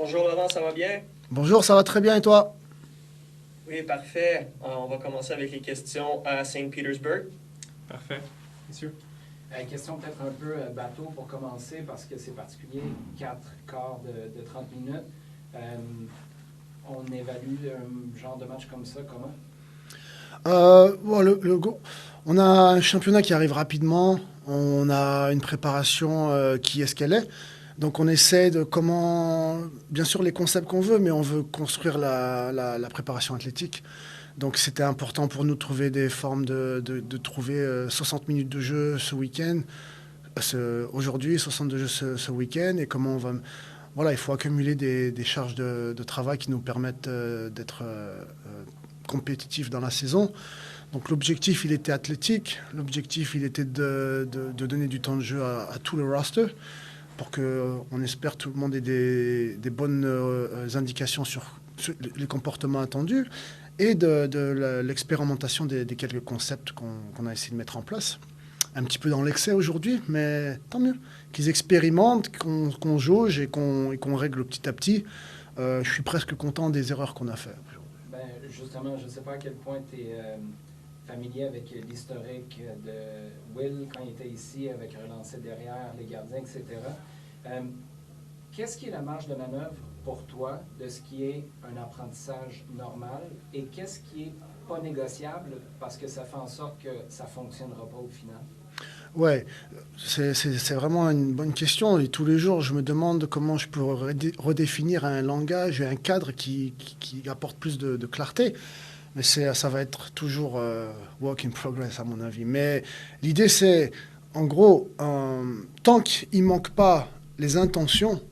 Bonjour Laurent, ça va bien? Bonjour, ça va très bien et toi? Oui, parfait. On va commencer avec les questions à Saint-Petersburg. Parfait. Messieurs. Question peut-être un peu bateau pour commencer parce que c'est particulier, 4 quarts de 30 minutes. On évalue un genre de match comme ça, comment? Bon, on a un championnat qui arrive rapidement, on a une préparation qui est ce qu'elle est. Donc on essaie de comment, bien sûr les concepts qu'on veut, mais on veut construire la préparation athlétique. Donc c'était important pour nous de trouver des formes de trouver 60 minutes de jeu ce week-end, aujourd'hui 60 de jeu ce week-end, et comment on va. Voilà, il faut accumuler des charges de travail qui nous permettent d'être compétitifs dans la saison. Donc l'objectif, il était athlétique. L'objectif, il était de donner du temps de jeu à tout le roster pour qu'on espère tout le monde ait des bonnes indications sur les comportements attendus et de l'expérimentation des quelques concepts qu'on a essayé de mettre en place. Un petit peu dans l'excès aujourd'hui, mais tant mieux. Qu'ils expérimentent, qu'on jauge et qu'on règle petit à petit. Je suis presque content des erreurs qu'on a faites. Ben, justement, je ne sais pas à quel point tu es familier avec l'historique de Will quand il était ici, avec relancer derrière les gardiens, etc. Qu'est-ce qui est la marge de manœuvre pour toi de ce qui est un apprentissage normal et qu'est-ce qui est pas négociable parce que ça fait en sorte que ça ne fonctionnera pas au final? Ouais, c'est vraiment une bonne question. Et tous les jours, je me demande comment je peux redéfinir un langage et un cadre qui apporte plus de clarté. Mais ça va être toujours work in progress, à mon avis. Mais l'idée, c'est, en gros, tant qu'il ne manque pas les intentions,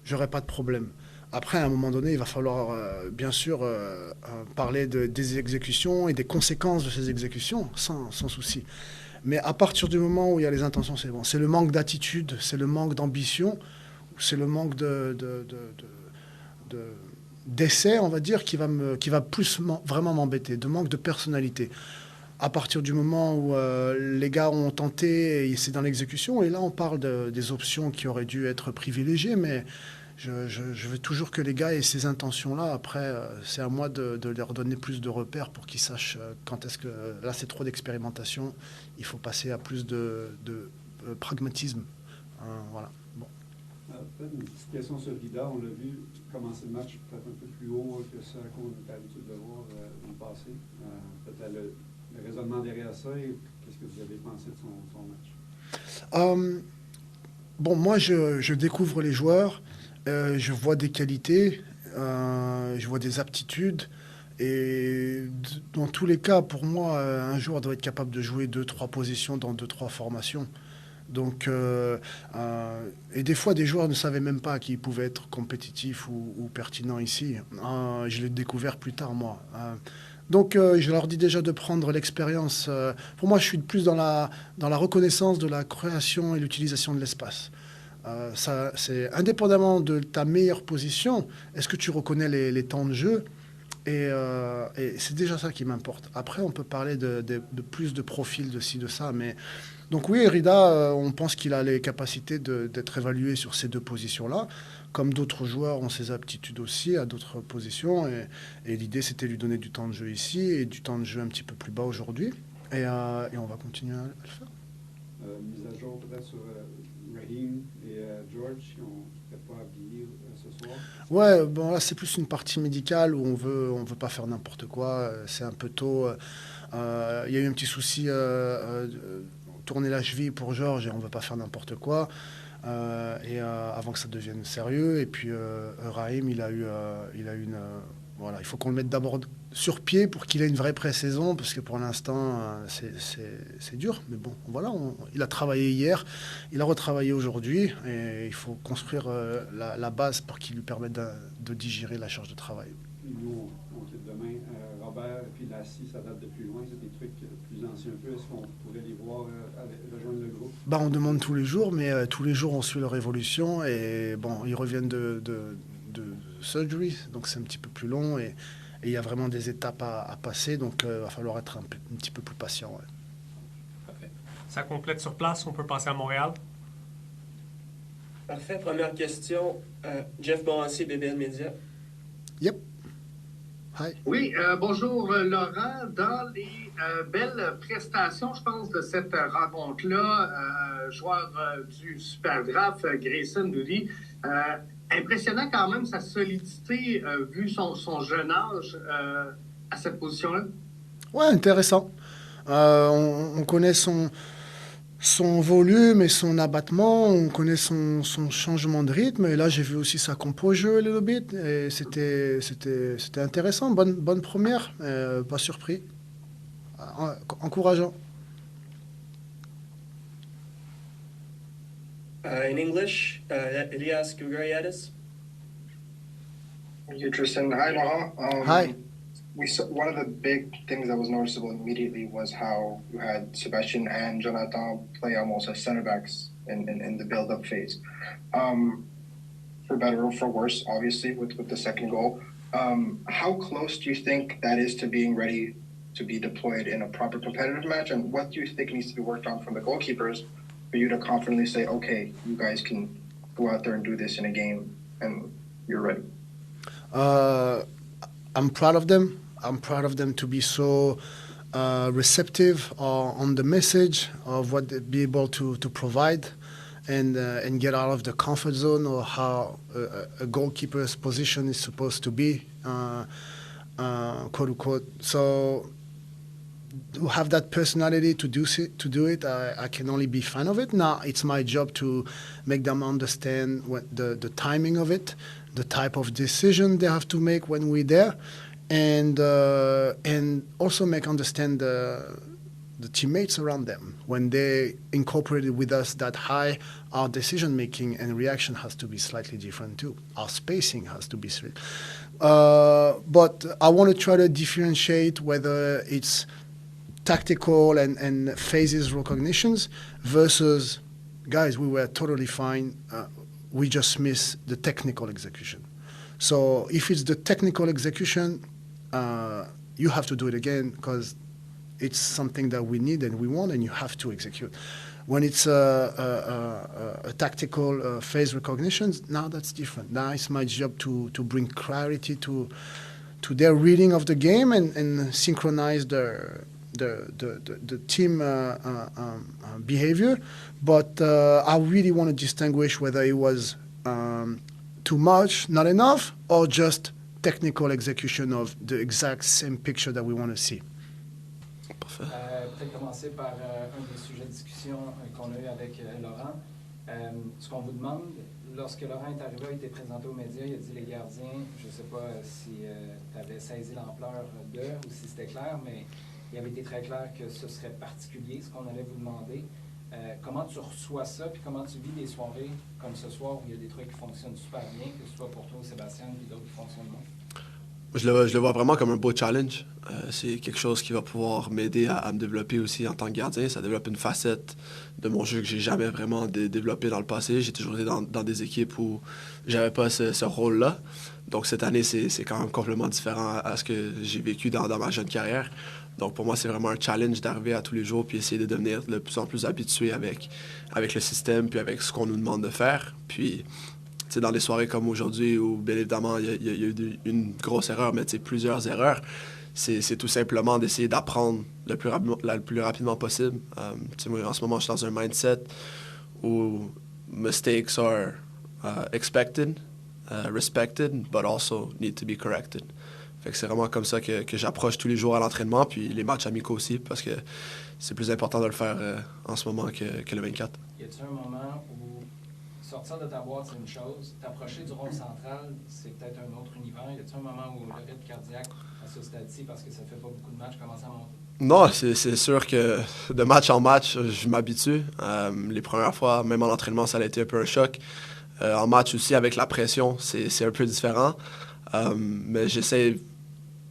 j'aurai pas de problème. Après, à un moment donné, il va falloir, bien sûr, parler des exécutions et des conséquences de ces exécutions, sans souci. Mais à partir du moment où il y a les intentions, c'est bon. C'est le manque d'attitude, c'est le manque d'ambition, c'est le manque de- d'essai, on va dire, qui va plus vraiment m'embêter, de manque de personnalité. À partir du moment où les gars ont tenté et c'est dans l'exécution, et là on parle des options qui auraient dû être privilégiées, mais je veux toujours que les gars aient ces intentions-là. Après, c'est à moi de leur donner plus de repères pour qu'ils sachent quand est-ce que là c'est trop d'expérimentation, il faut passer à plus de pragmatisme. Voilà. Bon. Peut-être une petite question sur Vida. On l'a vu commencer le match peut-être un peu plus haut que ce qu'on est habitué de voir dans le passé. Peut-être le raisonnement derrière ça et qu'est-ce que vous avez pensé de son match? Bon, moi je découvre les joueurs, je vois des qualités, je vois des aptitudes. Et dans tous les cas, pour moi, un joueur doit être capable de jouer deux, trois positions dans deux, trois formations. Donc, et des fois, des joueurs ne savaient même pas qu'ils pouvaient être compétitifs ou pertinents ici. Je l'ai découvert plus tard, moi. Donc, je leur dis déjà de prendre l'expérience. Pour moi, je suis plus dans la reconnaissance de la création et l'utilisation de l'espace. Ça, c'est indépendamment de ta meilleure position, est-ce que tu reconnais les temps de jeu et c'est déjà ça qui m'importe. Après, on peut parler de plus de profils de ci, de ça. Mais donc oui, Rida, on pense qu'il a les capacités d'être évalué sur ces deux positions-là. Comme d'autres joueurs ont ses aptitudes aussi à d'autres positions. Et l'idée, c'était lui donner du temps de jeu ici et du temps de jeu un petit peu plus bas aujourd'hui. Et on va continuer à le faire. Mise à jour peut-être sur Raheem et George qui n'ont peut-être pas habillé ce soir. Ouais, bon là c'est plus une partie médicale où on veut pas faire n'importe quoi. C'est un peu tôt. Il y a eu un petit souci, tourner la cheville pour Georges et on veut pas faire n'importe quoi. Avant que ça devienne sérieux. Et puis Raheem, il a eu une, voilà, il faut qu'on le mette d'abord sur pied pour qu'il ait une vraie pré-saison parce que pour l'instant c'est dur. Mais bon, voilà, il a travaillé hier, il a retravaillé aujourd'hui et il faut construire la base pour qu'il lui permette de digérer la charge de travail. Puis nous, on quitte demain. Robert et puis Lassie, ça date de plus loin. C'est des trucs plus anciens un peu. Est-ce qu'on pourrait les voir rejoindre le groupe? Bah, on demande tous les jours, mais tous les jours on suit leur évolution et bon, ils reviennent de surgery, donc c'est un petit peu plus long et il y a vraiment des étapes à passer, donc il va falloir être un petit peu plus patient. Ouais. Parfait. Ça complète sur place, on peut passer à Montréal. Parfait. Première question. Jeff Morancy, BBN Media. Yep. Hi. Oui, bonjour Laurent. Dans les belles prestations, je pense, de cette rencontre-là, joueur du Supergraph, Grayson Duty, impressionnant quand même sa solidité, vu son jeune âge à cette position-là. Ouais, intéressant. On connaît son volume et son abattement, on connaît son changement de rythme. Et là, j'ai vu aussi sa compo jeu a little bit. Et c'était intéressant. Bonne première. Pas surpris. Encourageant. In English, Elias Gugariadis. Thank you, Tristan. Hi, Laurent. Hi. We saw one of the big things that was noticeable immediately was how you had Sebastian and Jonathan play almost as center backs in the build-up phase. For better or for worse, obviously, with the second goal. How close do you think that is to being ready to be deployed in a proper competitive match? And what do you think needs to be worked on from the goalkeepers for you to confidently say, okay, you guys can go out there and do this in a game and you're ready? I'm proud of them. I'm proud of them to be so receptive on the message of what they be able to provide and get out of the comfort zone or how a goalkeeper's position is supposed to be, quote unquote. So to have that personality to do it, I can only be fan of it. Now it's my job to make them understand the timing of it, the type of decision they have to make when we're there, and also make understand the teammates around them. When they incorporated with us that high, our decision making and reaction has to be slightly different too. Our spacing has to be straight. But I want to try to differentiate whether it's tactical and phases recognitions versus, guys, we were totally fine. We just missed the technical execution. So if it's the technical execution, you have to do it again because it's something that we need and we want, and you have to execute. When it's a tactical phase recognition, now that's different. Now it's my job to bring clarity to their reading of the game and synchronize the team behavior. But I really want to distinguish whether it was too much, not enough, or just technical execution of the exact same picture that we want to see. Peut-être commencer par un des sujets de discussion qu'on a eu avec Laurent. Ce qu'on vous demande, lorsque Laurent est arrivé, il a été présenté aux médias, il a dit les gardiens, je ne sais pas si tu avais saisi l'ampleur d'eux ou si c'était clair, mais il avait été très clair que ce serait particulier, ce qu'on allait vous demander. Comment tu reçois ça, puis comment tu vis des soirées comme ce soir où il y a des trucs qui fonctionnent super bien, que ce soit pour toi, Sébastien, puis d'autres qui fonctionnent moins? Je le vois vraiment comme un beau challenge. C'est quelque chose qui va pouvoir m'aider à me développer aussi en tant que gardien. Ça développe une facette de mon jeu que j'ai jamais vraiment développé dans le passé. J'ai toujours été dans des équipes où j'avais pas ce rôle-là. Donc cette année, c'est quand même complètement différent à ce que j'ai vécu dans ma jeune carrière. Donc pour moi, c'est vraiment un challenge d'arriver à tous les jours puis essayer de devenir de plus en plus habitué avec le système puis avec ce qu'on nous demande de faire. Puis dans des soirées comme aujourd'hui où, bien évidemment, il y a eu une grosse erreur, mais plusieurs erreurs, c'est tout simplement d'essayer d'apprendre le plus rapidement possible. Moi, en ce moment, je suis dans un mindset où mistakes are expected, respected, but also need to be corrected. Fait que c'est vraiment comme ça que j'approche tous les jours à l'entraînement, puis les matchs amicaux aussi, parce que c'est plus important de le faire en ce moment que le 24. Y a-t-il un moment où sortir de ta boîte, c'est une chose, t'approcher du rond central, c'est peut-être un autre univers? Y a-t-il un moment où le rythme cardiaque, à ce stade-ci, parce que ça fait pas beaucoup de matchs, commence à monter? Non, c'est sûr que de match en match, je m'habitue. Les premières fois, même en entraînement, ça a été un peu un choc. En match aussi, avec la pression, c'est un peu différent. Mais j'essaie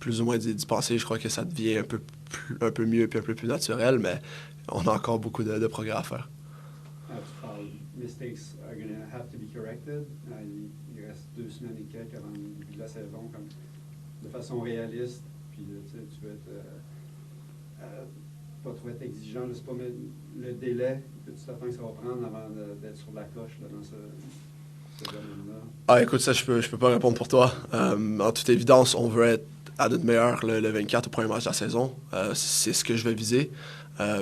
plus ou moins d'y penser. Je crois que ça devient un peu mieux et un peu plus naturel, mais on a encore beaucoup de progrès à faire. Mistakes are going to have to be corrected. Il reste 2 semaines et quelques avant le début de la saison, comme, de façon réaliste. Puis tu veux être pas trop être exigeant, je sais pas, mais le délai que tu t'attends que ça va prendre avant d'être sur la coche là, dans ce domaine-là? Ah, écoute, ça, je peux pas répondre pour toi. En toute évidence, on veut être à notre meilleur le 24 au premier match de la saison. C'est ce que je vais viser.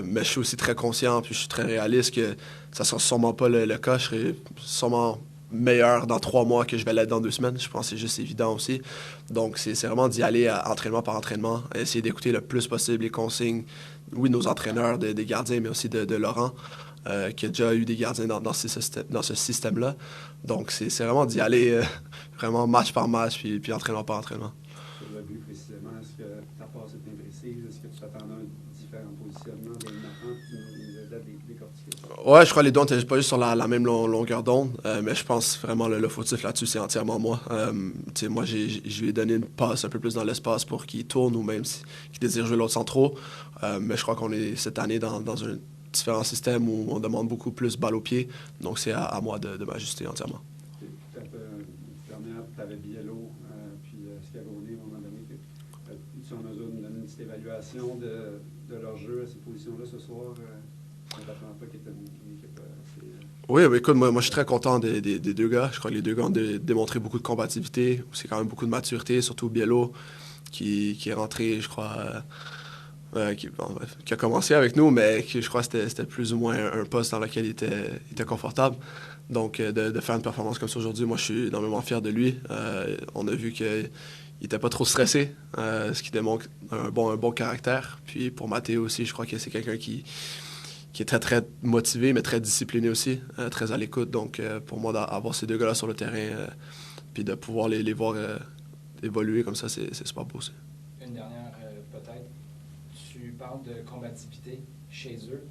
Mais je suis aussi très conscient, puis je suis très réaliste que ça sera sûrement pas le cas. Je serai sûrement meilleur dans 3 mois que je vais l'être dans 2 semaines. Je pense que c'est juste évident aussi. Donc, c'est vraiment d'y aller entraînement par entraînement, essayer d'écouter le plus possible les consignes, oui, nos entraîneurs, des gardiens, mais aussi de Laurent, qui a déjà eu des gardiens dans ce système-là. Donc, c'est vraiment d'y aller vraiment match par match, puis entraînement par entraînement. Sur le but précisément, est-ce que ta passe est imprécise? Est-ce que tu t'attendais à un différent positionnement de Nathan qui nous aidait à décortiquer ça? Ouais, je crois que les deux, on n'était pas juste sur la même longueur d'onde, mais je pense vraiment le fautif là-dessus, c'est entièrement moi. Moi, je lui ai donné une passe un peu plus dans l'espace pour qu'il tourne ou même qu'il désire jouer l'autre centraux. Mais je crois qu'on est cette année dans un différent système où on demande beaucoup plus balle au pied. Donc, c'est à moi de m'ajuster entièrement. Peut-être dernière, tu avais Biello puis Scaroni à un moment donné. Tu en mesure de nous donner une petite évaluation de leur jeu à ces positions-là ce soir? On n'attend pas qu'il y ait une équipe assez... Oui, mais écoute, moi je suis très content des deux gars. Je crois que les deux gars ont démontré beaucoup de combativité. C'est quand même beaucoup de maturité, surtout Biello, qui est rentré, je crois, qui a commencé avec nous, mais qui, je crois que c'était plus ou moins un poste dans lequel il était confortable. Donc, de faire une performance comme ça aujourd'hui, moi je suis énormément fier de lui. On a vu qu'il n'était pas trop stressé, ce qui démontre un bon caractère. Puis pour Mathéo aussi, je crois que c'est quelqu'un qui est très, très motivé, mais très discipliné aussi, très à l'écoute. Donc, pour moi, d'avoir ces deux gars-là sur le terrain, puis de pouvoir les voir évoluer comme ça, c'est super beau aussi. Une dernière, peut-être. Tu parles de combativité chez eux.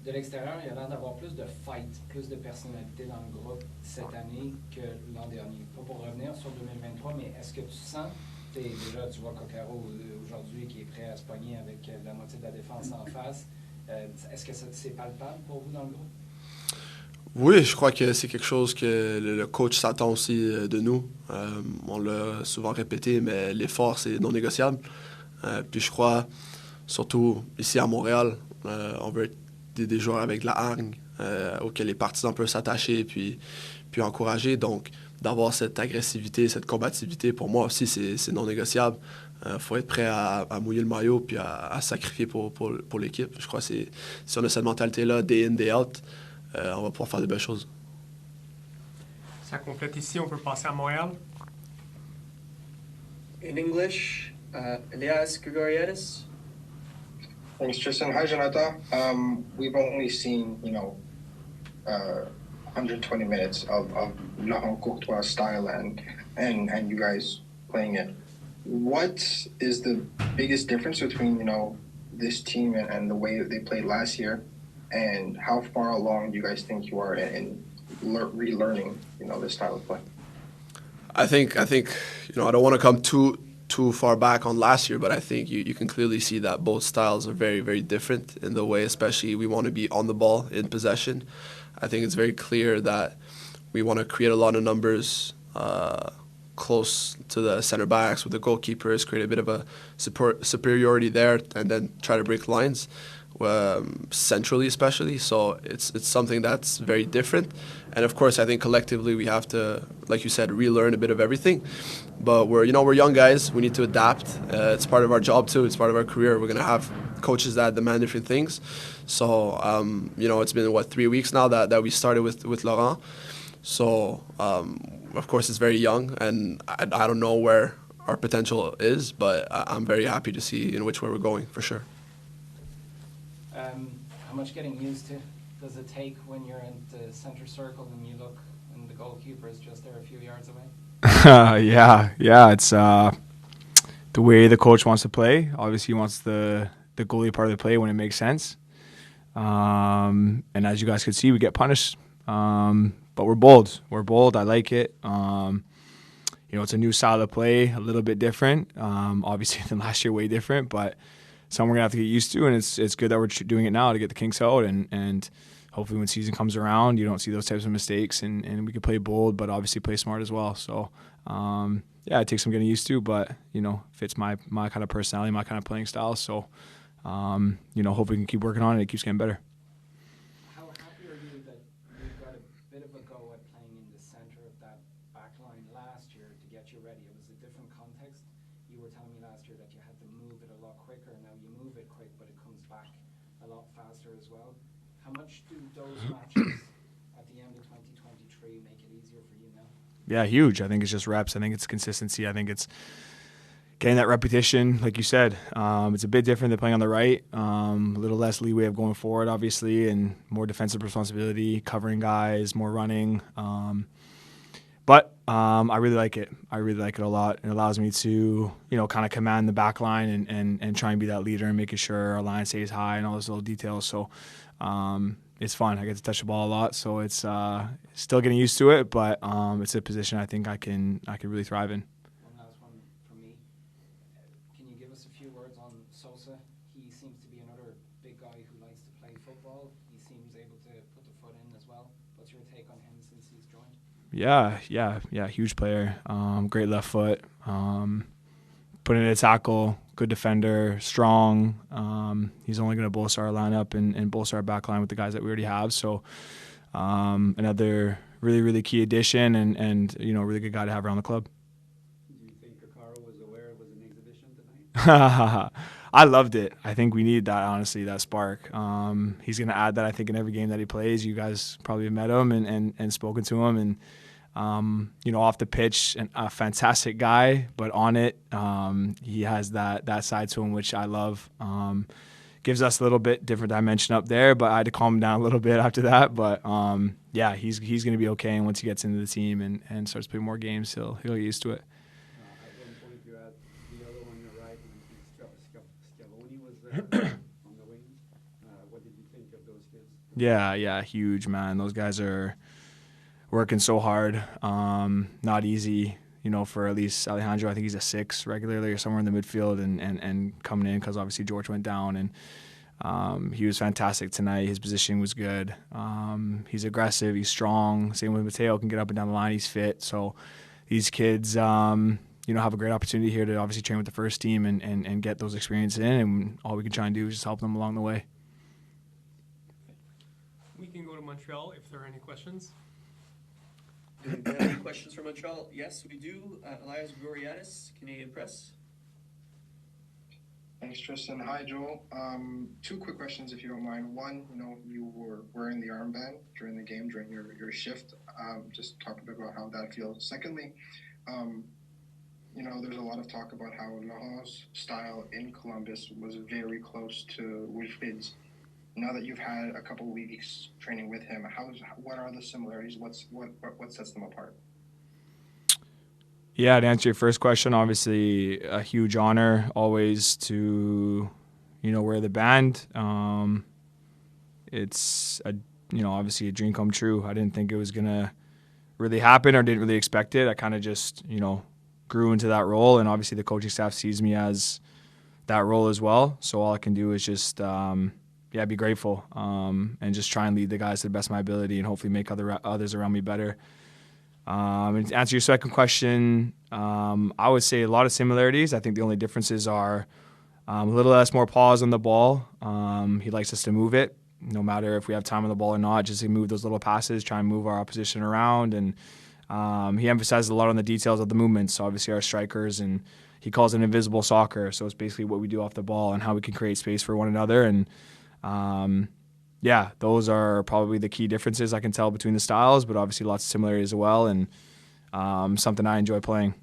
De l'extérieur, il y a l'air d'avoir plus de fight, plus de personnalité dans le groupe cette année que l'an dernier. Pas pour revenir sur 2023, mais est-ce que tu sens, déjà tu vois Coccaro aujourd'hui qui est prêt à se pogner avec la moitié de la défense en face, est-ce que c'est palpable pour vous dans le groupe? Oui, je crois que c'est quelque chose que le coach s'attend aussi de nous. On l'a souvent répété, mais l'effort, c'est non négociable. Puis je crois, surtout ici à Montréal, on veut être des joueurs avec de la hargne, auxquels les partisans peuvent s'attacher puis encourager. Donc, d'avoir cette agressivité, cette combativité, pour moi aussi, c'est non négociable. Faut être prêt à mouiller le maillot puis à sacrifier pour l'équipe. Je crois que si on a cette mentalité-là, day in, day out, on va pouvoir faire de belles choses. Ça complète ici, on peut passer à Montréal. In English, Elias Grigoriadis. Thanks, Tristan. Hi, Jonathan. We've only seen, 120 minutes of Laurent Courtois style and you guys playing it. What is the biggest difference between, this team and the way that they played last year? And how far along do you guys think you are in relearning, this style of play? I think I don't want to come too far back on last year, but I think you can clearly see that both styles are very, very different in the way, especially we want to be on the ball in possession. I think it's very clear that we want to create a lot of numbers close to the center backs with the goalkeepers, create a bit of a superiority there, and then try to break lines. Centrally especially, so it's something that's very different. And of course, I think collectively we have to, like you said, relearn a bit of everything. But we're young guys. We need to adapt. It's part of our job too. It's part of our career. We're gonna have coaches that demand different things. So it's been 3 weeks now that we started with Laurent. So of course it's very young, and I don't know where our potential is, but I'm very happy to see in which way we're going for sure. How much getting used to does it take when you're in the center circle and you look and the goalkeeper is just there a few yards away? Yeah. It's the way the coach wants to play. Obviously, he wants the goalie part of the play when it makes sense. And as you guys can see, we get punished. But we're bold. I like it. It's a new style of play, a little bit different. Obviously, than last year, way different, but something we're gonna have to get used to, and it's good that we're doing it now to get the kinks out, and hopefully when season comes around, you don't see those types of mistakes, and we can play bold, but obviously play smart as well. So it takes some getting used to, but fits my kind of personality, my kind of playing style. So Hope we can keep working on it. It keeps getting better. How happy are you that you got a bit of a go at playing in the center of that back line last year to get you ready? It was a different context. You were telling me last year that you had to move it a lot quicker. Now you move it quick, but it comes back a lot faster as well. How much do those matches at the end of 2023 make it easier for you now? Yeah, huge. I think it's just reps. I think it's consistency. I think it's getting that repetition, like you said. It's a bit different than playing on the right. A little less leeway of going forward, obviously, and more defensive responsibility, covering guys, more running. But I really like it. I really like it a lot. It allows me to, kind of command the back line and try and be that leader and making sure our line stays high and all those little details. So it's fun. I get to touch the ball a lot, so it's still getting used to it. But it's a position I think I can really thrive in. One last one from me. Can you give us a few words on Sosa? He seems to be another big guy who likes to play football. He seems able to put the foot in as well. What's your take on him since he's joined? Yeah. Huge player. Great left foot. Put in a tackle. Good defender. Strong. He's only going to bolster our lineup and bolster our back line with the guys that we already have. So another really, really key addition and really good guy to have around the club. Do you think Kakara was aware it was an exhibition tonight? I loved it. I think we need that, honestly, that spark. He's going to add that, I think, in every game that he plays. You guys probably have met him and spoken to him. And, off the pitch, a fantastic guy, but on it, he has that side to him, which I love. Gives us a little bit different dimension up there, but I had to calm him down a little bit after that. But, he's going to be okay. And once he gets into the team and starts playing more games, he'll get used to it. At one point, you had the other one on your right, and Schiavone was on the wing. What did you think of those kids? Yeah, huge, man. Those guys are working so hard. Not easy, for at least Alejandro. I think he's a 6 regularly or somewhere in the midfield and coming in because obviously George went down. And he was fantastic tonight. His positioning was good. He's aggressive. He's strong. Same with Mateo. Can get up and down the line. He's fit. So these kids, have a great opportunity here to obviously train with the first team and get those experiences in. And all we can try and do is just help them along the way. We can go to Montreal if there are any questions. Do we have any questions from Montreal? Yes, we do. Elias Goriadis, Canadian Press. Thanks, Tristan. Hi, Joel. 2 quick questions, if you don't mind. One, you were wearing the armband during the game, during your shift. Just talk a bit about how that feels. Secondly, there's a lot of talk about how Laurent's style in Columbus was very close to Wilfried's. Now that you've had a couple weeks training with him, what are the similarities? What sets them apart? Yeah, to answer your first question, obviously a huge honor always to, wear the band. It's obviously a dream come true. I didn't think it was gonna really happen or didn't really expect it. I kind of just, grew into that role, and obviously the coaching staff sees me as that role as well. So all I can do is just, be grateful and just try and lead the guys to the best of my ability and hopefully make others around me better. And to answer your second question, I would say a lot of similarities. I think the only differences are a little less more pause on the ball. He likes us to move it, no matter if we have time on the ball or not, just to move those little passes, try and move our opposition around. And he emphasizes a lot on the details of the movements, so obviously our strikers, and he calls it invisible soccer. So it's basically what we do off the ball and how we can create space for one another. And those are probably the key differences I can tell between the styles, but obviously lots of similarities as well, and something I enjoy playing.